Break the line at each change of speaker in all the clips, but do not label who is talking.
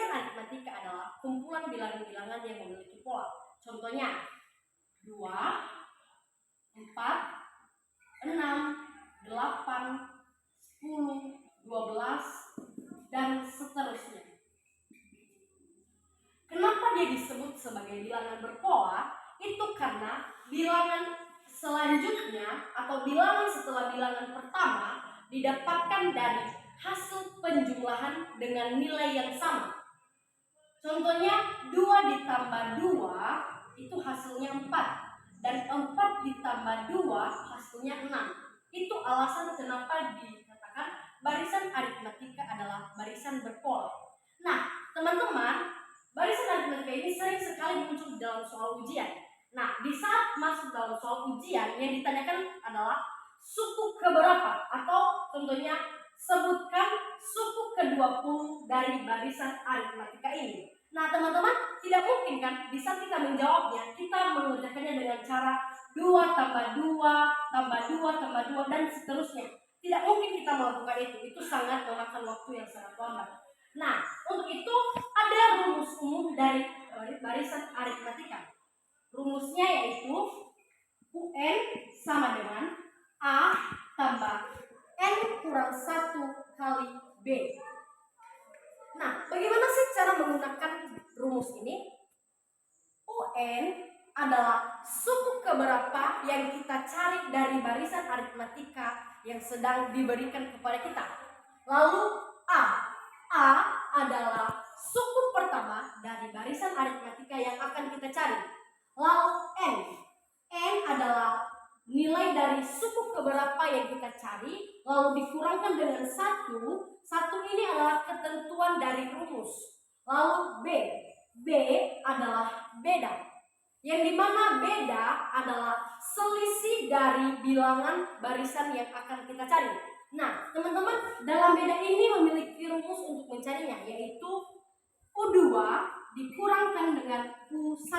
barisan aritmatika adalah kumpulan bilangan-bilangan yang memiliki pola. Contohnya 2, 4, 6, 8, 10, 12, dan seterusnya. Kenapa dia disebut sebagai bilangan berpola? Itu karena bilangan selanjutnya atau bilangan setelah bilangan pertama didapatkan dari hasil penjumlahan dengan nilai yang sama. Contohnya 2 ditambah 2 itu hasilnya 4, dan 4 ditambah 2 hasilnya 6. Itu alasan kenapa dikatakan barisan aritmatika adalah barisan berpola. Nah, teman-teman, barisan aritmatika ini sering sekali muncul dalam soal ujian. Nah, di saat masuk dalam soal ujian yang ditanyakan adalah suku keberapa, atau contohnya sebutkan suku ke-20 dari barisan aritmatika ini. Nah, teman-teman, tidak mungkin kan di saat kita menjawabnya, kita mengerjakannya dengan cara 2 tambah 2 tambah 2 tambah 2 dan seterusnya. Tidak mungkin kita melakukan itu sangat memakan waktu yang sangat lambat. Nah, untuk itu ada rumus umum dari barisan aritmatika. Rumusnya yaitu UN sama dengan A tambah N kurang 1 kali B. Nah, bagaimana sih cara menggunakan rumus ini? UN adalah suku keberapa yang kita cari dari barisan aritmatika yang sedang diberikan kepada kita. Lalu A adalah suku pertama dari barisan aritmatika yang akan kita cari. Lalu N adalah nilai dari suku keberapa yang kita cari, lalu dikurangkan dengan 1. 1 ini adalah ketentuan dari rumus. Lalu B adalah beda, yang dimana beda adalah selisih dari bilangan barisan yang akan kita cari. Nah, teman-teman, dalam beda ini memiliki rumus untuk mencarinya, yaitu U2 dikurangkan dengan U1.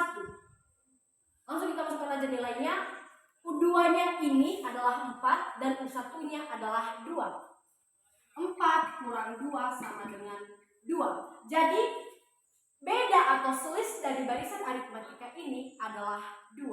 Langsung kita masukkan aja nilainya. U2-nya ini adalah 4 dan U1-nya adalah 2. 4 kurang 2 sama dengan 2. Jadi beda atau selisih dari barisan aritmatika ini adalah 2.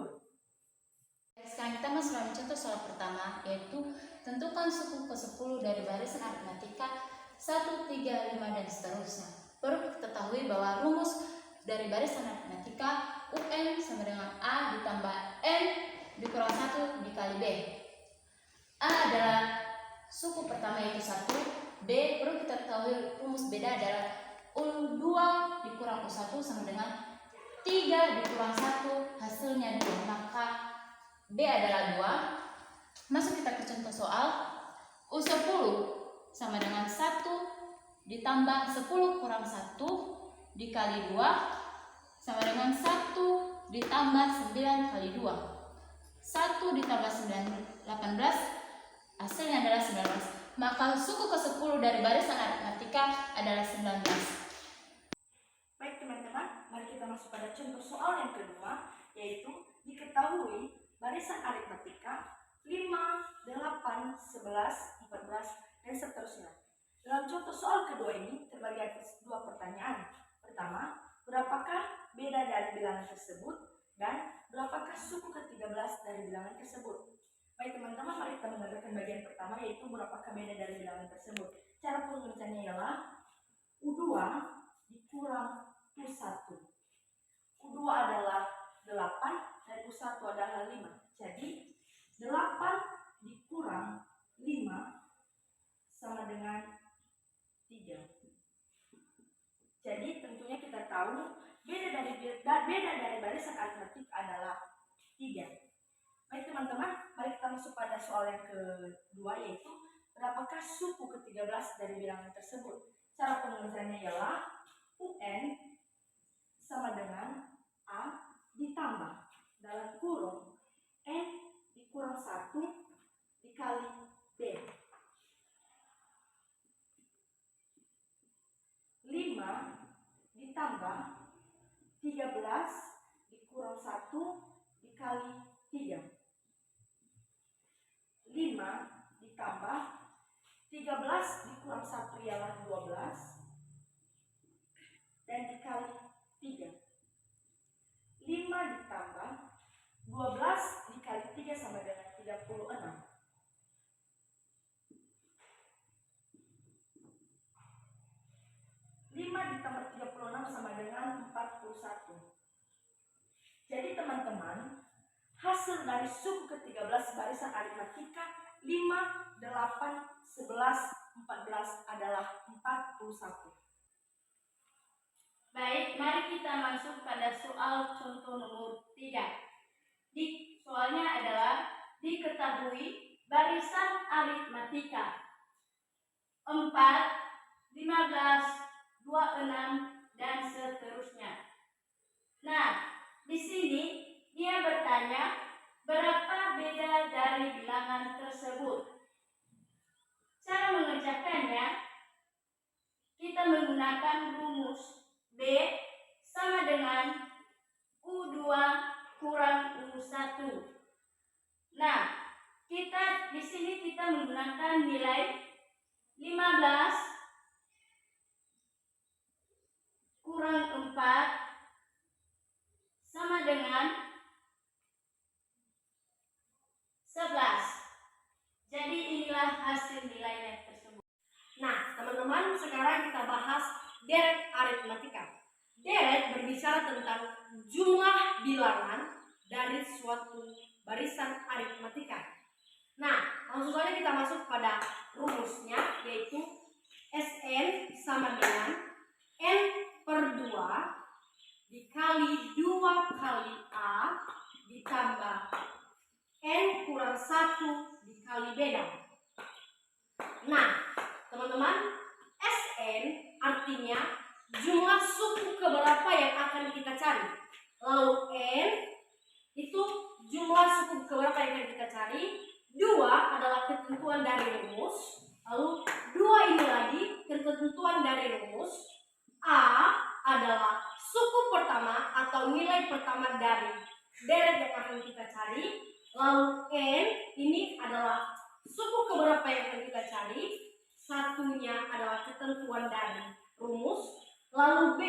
Sekarang kita masuk dalam contoh soal pertama, yaitu tentukan suku ke-10 dari barisan aritmatika 1, 3, 5, dan seterusnya. Perlu kita ketahui bahwa rumus dari barisan aritmatika UN sama dengan A ditambah N dikurang 1 dikali B. A adalah suku pertama yaitu 1, B perlu kita ketahui rumus beda adalah U2 dikurang U1 sama dengan 3 dikurang 1 hasilnya 2, maka B adalah 2. Masuk kita ke contoh soal. U10 sama dengan 1 ditambah 10 kurang 1 dikali 2 sama dengan 1 ditambah 9 kali 2. 1 ditambah 9, 18, hasilnya adalah 19. Maka suku ke-10 dari barisan aritmatika adalah 19.
Baik teman-teman, mari kita masuk pada contoh soal yang kedua, yaitu diketahui barisan aritmatika 5, 8, 11, 14, dan seterusnya. Dalam contoh soal kedua ini terbagi atas 2 pertanyaan. Pertama, berapakah beda dari bilangan tersebut, dan berapakah suku ke-13 dari bilangan tersebut? Baik teman-teman, mari kita mengerjakan bagian pertama, yaitu berapakah beda dari bilangan tersebut. Cara pengerjaannya ialah U2 dikurang U1. U2 adalah 8 dan U1 adalah 5. Jadi 8 dikurang 5 sama dengan 3. Jadi tentunya kita tahu beda dari barisan aritmatik adalah 3. Baik teman-teman, mari kita masuk pada soal yang kedua, yaitu berapakah suku ke-13 dari bilangan tersebut. Cara pengerjaannya ialah UN sama dengan A ditambah dalam kurung N dikurang 1 dikali B. 5 ditambah 13 dikurang 1 dikali 3. 5 ditambah 13 dikurang 1 ialah 12. dan dikali 3. 5 ditambah 12 dikali 3 sama dengan 36. 5 ditambah 36 sama dengan 41. Jadi teman-teman, hasil dari suku ke-13 barisan aritmatika 5, 8, 11, 14 adalah 41.
Baik, mari kita masuk pada soal contoh nomor 3. Soalnya adalah diketahui barisan aritmatika 4, 15, 26 dan seterusnya. Nah, di sini dia bertanya berapa beda dari bilangan tersebut. Cara mengerjakannya, kita menggunakan rumus B sama dengan U2 kurang U1. Nah, di sini kita menggunakan nilai 15 kurang 4 sama dengan 11. Jadi inilah hasil nilainya tersebut.
Nah, teman-teman, sekarang kita bahas deret aritmatika. Deret berbicara tentang jumlah bilangan dari suatu barisan aritmatika. Nah, langsung saja kita masuk pada rumusnya, yaitu Sn sama dengan N per 2 dikali 2 kali A ditambah N kurang 1 dikali beda. Nah, teman-teman, Sn artinya jumlah suku keberapa yang akan kita cari. Lalu N itu jumlah suku keberapa yang akan kita cari. 2 adalah ketentuan dari rumus. Lalu 2 ini lagi ketentuan dari rumus. A adalah suku pertama atau nilai pertama dari deret yang akan kita cari. Lalu N ini adalah suku keberapa yang akan kita cari. Satunya adalah ketentuan dari rumus. Lalu B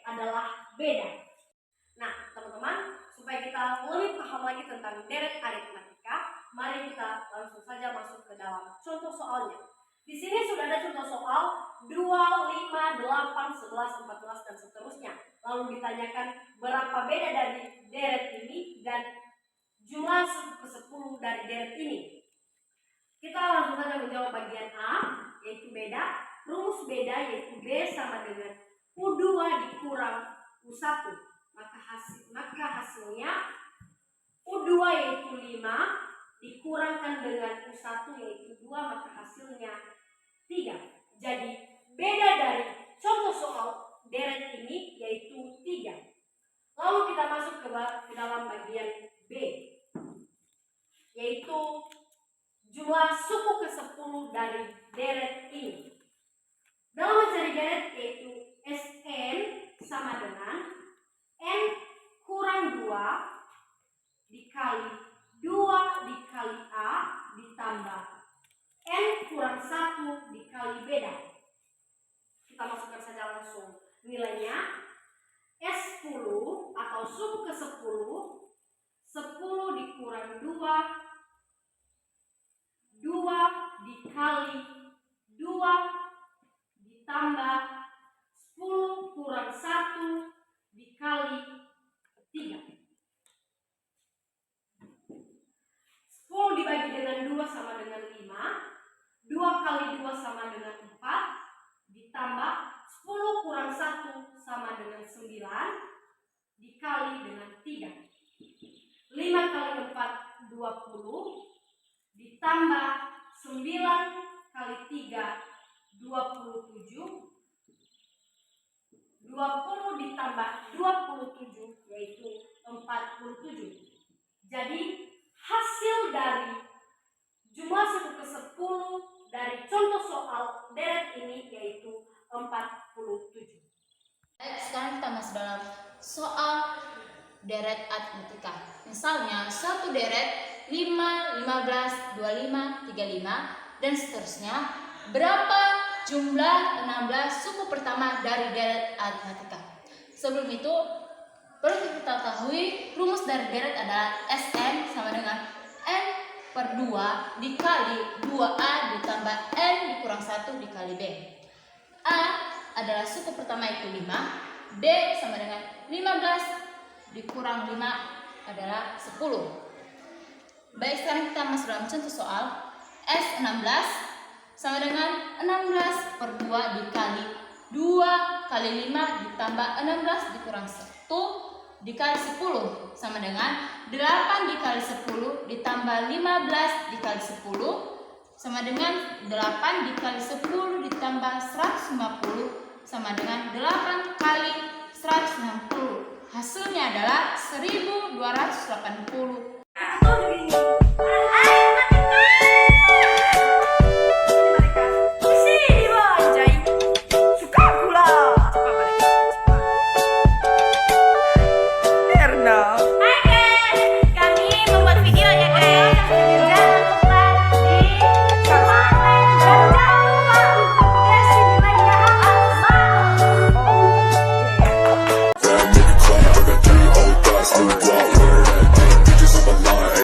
adalah beda. Nah, teman-teman, supaya kita lebih paham lagi tentang deret aritmatika, mari kita langsung saja masuk ke dalam contoh soalnya. Di sini sudah ada contoh soal 2, 5, 8, 11, 14 dan seterusnya. Lalu ditanyakan berapa beda dari deret ini dan jumlah suku ke-10 dari deret ini. Kita langsung saja menjawab bagian A, yaitu beda. Rumus beda yaitu B sama dengan U2 dikurang U1. Maka hasilnya U2 yaitu 5 dikurangkan dengan U1 yaitu 2, maka hasilnya 3. Jadi beda dari contoh soal deret ini yaitu 3. Lalu kita masuk ke dalam bagian B, yaitu jumlah suku ke-10 dari deret ini. Dalam mencari deret yaitu Sn sama dengan N kurang 2 dikali 2 dikali A ditambah N kurang 1 dikali beda. Kita masukkan saja langsung nilainya. S10 atau suku ke-10, 10 dikurang 2 dikali 2 ditambah 10 kurang 1 dikali 3. 10 dibagi dengan 2 sama dengan 5. 2 kali 2 sama dengan 4 ditambah 10 kurang 1 sama dengan 9 dikali dengan 3. 5 kali 4 20 ditambah 9 kali 3 27. 20 ditambah 27 yaitu 47. Jadi hasil dari jumlah suku ke-10 dari contoh soal deret ini yaitu 47.
Sekarang kita masuk dalam soal deret aritmatika. Misalnya satu deret 5, 15, 25, 35 dan seterusnya. Berapa jumlah 16 suku pertama dari deret aritmatika? sebelum itu perlu kita ketahui rumus dari deret adalah Sn sama dengan N per 2 dikali 2A ditambah N dikurang 1 dikali B. A adalah suku pertama itu 5, B sama dengan 15 dikurang 5 adalah 10. Baik, sekarang kita masuk dalam contoh soal. S16 sama dengan 16 per 2 dikali 2 kali 5 ditambah 16 dikurang 1 dikali 10 sama dengan 8 dikali 10 ditambah 15 dikali 10 sama dengan 8 dikali 10 ditambah 150 sama dengan 8 kali 160. Hasilnya adalah 1280.
Itu